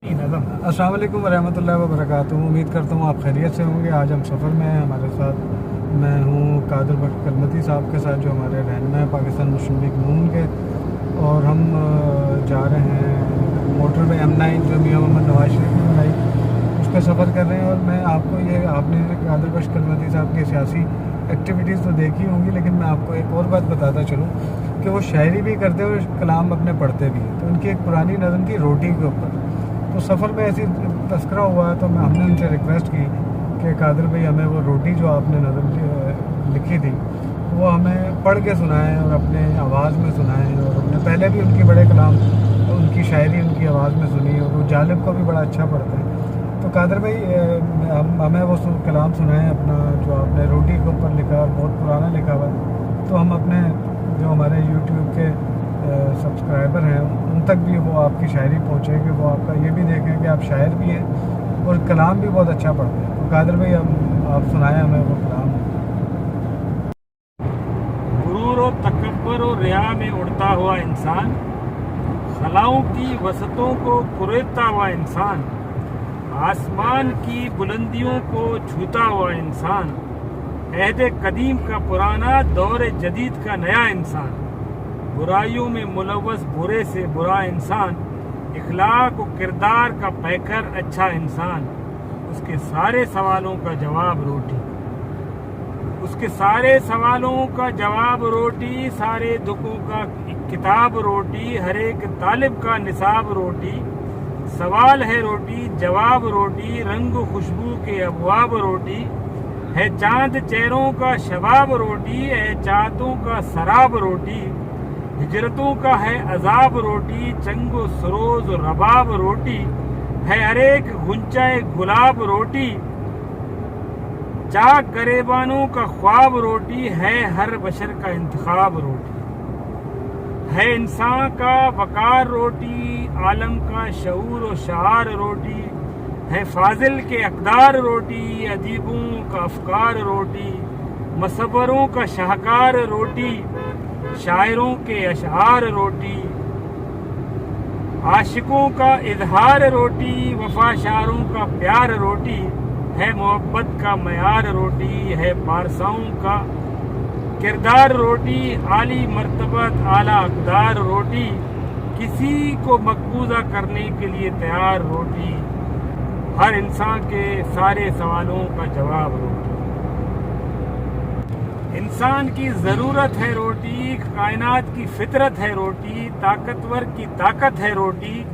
अस्सलाम वालेकुम रहमतुल्लाहि व बरकातुहू। उम्मीद करता हूँ आप खैरियत से होंगे। आज हम सफ़र में हैं। हमारे साथ मैं हूँ कादर बख्श कलमती साहब के साथ, जो हमारे रहनुमा हैं पाकिस्तान मुस्लिम लीग नून के, और हम जा रहे हैं मोटर वे M9 जो मियाँ मोहम्मद नवाज शरीफ ने बनाई, उस पर सफ़र कर रहे हैं। और मैं आपको ये, आपने कादर बख्श कलमती साहब की सियासी एक्टिविटीज़ तो देखी होंगी, लेकिन मैं आपको एक और बात बताता चलूँ कि वो शायरी भी करते और कलाम अपने पढ़ते भी हैं। तो उनकी एक पुरानी नज़म थी रोटी के ऊपर। तो सफ़र में ऐसी तस्करा हुआ है, तो हमने उनसे रिक्वेस्ट की कि कादर भाई हमें वो रोटी जो आपने नज़म लिखी थी वो हमें पढ़ के सुनाएं और अपने आवाज़ में सुनाएं। और हमने पहले भी उनकी बड़े कलाम, उनकी शायरी उनकी आवाज़ में सुनी, और वो जालिब को भी बड़ा अच्छा पढ़ते हैं। तो कादर भाई हमें वो कलाम सुनाएं अपना, जो आपने रोटी के ऊपर लिखा और बहुत पुराना लिखा हुआ है। तो हम अपने जो हमारे यूट्यूब के सब्सक्राइबर हैं उन तक भी वो आपकी शायरी पहुँचे, कि वो आपका ये भी देखें कि आप शायर भी हैं और कलाम भी बहुत अच्छा पढ़ते हैं। तो कादर भाई आप सुनाएं हमें वो कलाम। गुरूर और तकब्बर और रिया में उड़ता हुआ इंसान, खलाओं की वसतों को कुरेदता हुआ इंसान, आसमान की बुलंदियों को छूता हुआ इंसान, अहद कदीम का पुराना, दौर जदीद का नया इंसान, बुराइयों में मुलव्वस बुरे से बुरा इंसान, इखलाक और किरदार का पैकर अच्छा इंसान, उसके सारे सवालों का जवाब रोटी, उसके सारे सवालों का जवाब रोटी, सारे दुखों का किताब रोटी, हर एक तालिब का निसाब रोटी, सवाल है रोटी जवाब रोटी, रंग खुशबू के अबवाब रोटी, है चांद चेहरों का शबाब रोटी, है चाहतों का सराब रोटी, हिजरतों का है अजाब रोटी, चंगो सरोज रबाब रोटी, है हर एक गुंचाए गुलाब रोटी, चाक गरीबानों का ख्वाब रोटी, है हर बशर का इंतखाब रोटी, है इंसान का वकार रोटी, आलम का शऊर और शआर रोटी, है फाजिल के अकदार रोटी, अदीबों का अफकार रोटी, मसवरों का शाहकार रोटी, शायरों के अशआर रोटी, आशिकों का इजहार रोटी, वफाशारों का प्यार रोटी, है मोहब्बत का मयार रोटी, है पारसाओं का किरदार रोटी, आली मर्तबत आला अकदार रोटी, किसी को मकबूजा करने के लिए तैयार रोटी, हर इंसान के सारे सवालों का जवाब रोटी। इंसान की ज़रूरत है रोटी, कायनात की फितरत है रोटी, ताकतवर की ताकत है रोटी,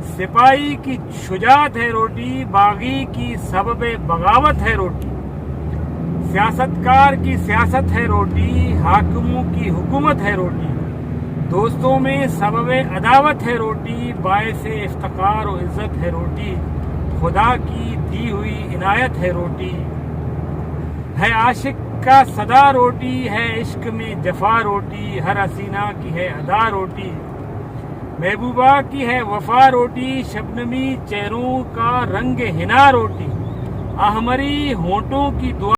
सिपाही की शुजात है रोटी, बागी की सबबे बगावत है रोटी, सियासतकार की सियासत है रोटी, हाकिमों की हुकूमत है रोटी, दोस्तों में सबबे अदावत है रोटी, बायसे इफ्तिकार और इज्जत है रोटी, खुदा की दी हुई इनायत है रोटी, है आशिक का सदा रोटी, है इश्क में जफा रोटी, हर हसीना की है अदा रोटी, महबूबा की है वफा रोटी, शबनमी चेहरों का रंग हिना रोटी, अहमरी होंठों की दुआ